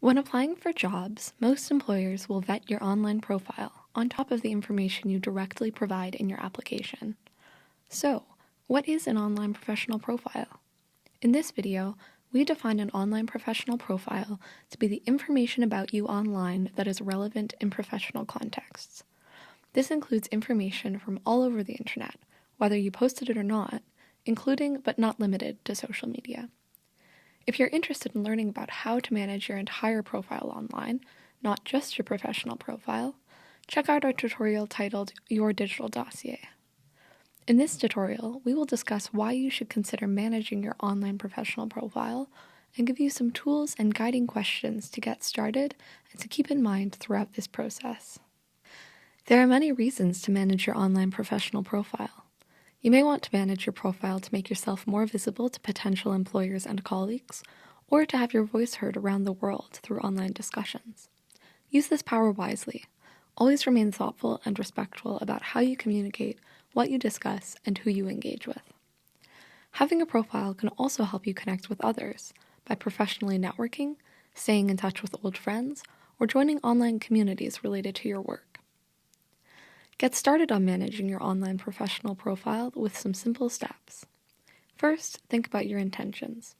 When applying for jobs, most employers will vet your online profile on top of the information you directly provide in your application. So, what is an online professional profile? In this video, we define an online professional profile to be the information about you online that is relevant in professional contexts. This includes information from all over the internet, whether you posted it or not, including but not limited to social media. If you're interested in learning about how to manage your entire profile online, not just your professional profile, check out our tutorial titled Your Digital Dossier. In this tutorial, we will discuss why you should consider managing your online professional profile and give you some tools and guiding questions to get started and to keep in mind throughout this process. There are many reasons to manage your online professional profile. You may want to manage your profile to make yourself more visible to potential employers and colleagues, or to have your voice heard around the world through online discussions. Use this power wisely. Always remain thoughtful and respectful about how you communicate, what you discuss, and who you engage with. Having a profile can also help you connect with others by professionally networking, staying in touch with old friends, or joining online communities related to your work. Get started on managing your online professional profile with some simple steps. First, think about your intentions.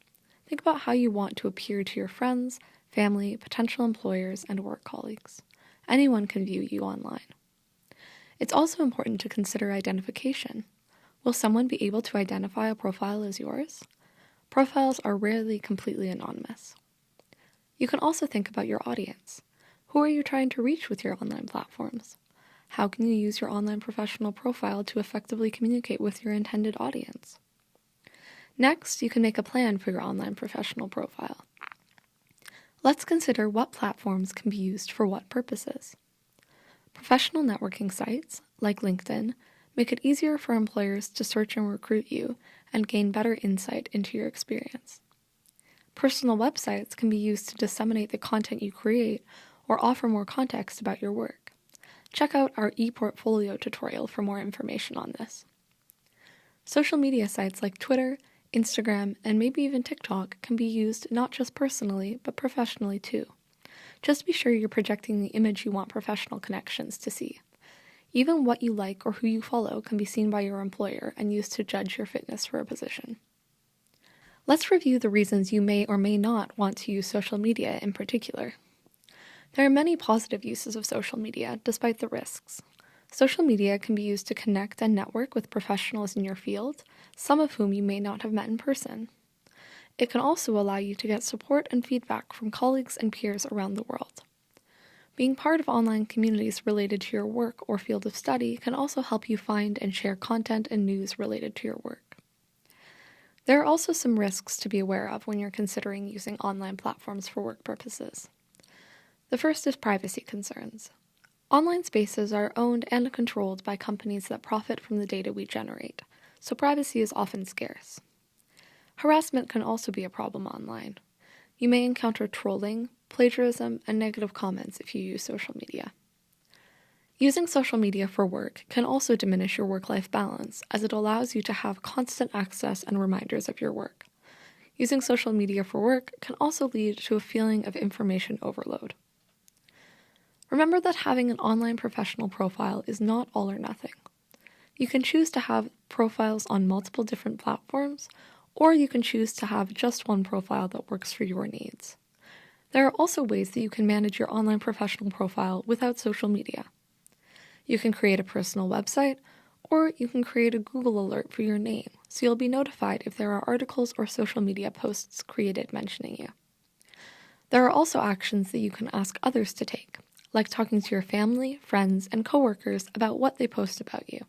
Think about how you want to appear to your friends, family, potential employers, and work colleagues. Anyone can view you online. It's also important to consider identification. Will someone be able to identify a profile as yours? Profiles are rarely completely anonymous. You can also think about your audience. Who are you trying to reach with your online platforms? How can you use your online professional profile to effectively communicate with your intended audience? Next, you can make a plan for your online professional profile. Let's consider what platforms can be used for what purposes. Professional networking sites, like LinkedIn, make it easier for employers to search and recruit you and gain better insight into your experience. Personal websites can be used to disseminate the content you create or offer more context about your work. Check out our ePortfolio tutorial for more information on this. Social media sites like Twitter, Instagram, and maybe even TikTok can be used not just personally, but professionally too. Just be sure you're projecting the image you want professional connections to see. Even what you like or who you follow can be seen by your employer and used to judge your fitness for a position. Let's review the reasons you may or may not want to use social media in particular. There are many positive uses of social media, despite the risks. Social media can be used to connect and network with professionals in your field, some of whom you may not have met in person. It can also allow you to get support and feedback from colleagues and peers around the world. Being part of online communities related to your work or field of study can also help you find and share content and news related to your work. There are also some risks to be aware of when you're considering using online platforms for work purposes. The first is privacy concerns. Online spaces are owned and controlled by companies that profit from the data we generate, so privacy is often scarce. Harassment can also be a problem online. You may encounter trolling, plagiarism, and negative comments if you use social media. Using social media for work can also diminish your work-life balance, as it allows you to have constant access and reminders of your work. Using social media for work can also lead to a feeling of information overload. Remember that having an online professional profile is not all or nothing. You can choose to have profiles on multiple different platforms, or you can choose to have just one profile that works for your needs. There are also ways that you can manage your online professional profile without social media. You can create a personal website, or you can create a Google alert for your name, so you'll be notified if there are articles or social media posts created mentioning you. There are also actions that you can ask others to take, like talking to your family, friends, and coworkers about what they post about you.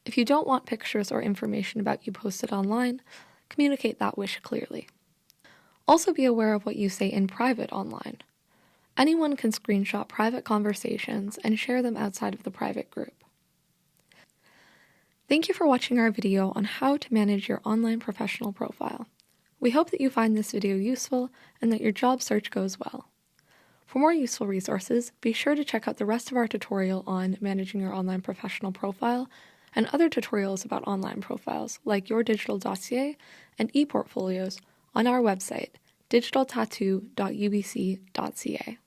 If you don't want pictures or information about you posted online, communicate that wish clearly. Also be aware of what you say in private online. Anyone can screenshot private conversations and share them outside of the private group. Thank you for watching our video on how to manage your online professional profile. We hope that you find this video useful and that your job search goes well. For more useful resources, be sure to check out the rest of our tutorial on managing your online professional profile and other tutorials about online profiles like Your Digital Dossier and ePortfolios on our website, digitaltattoo.ubc.ca.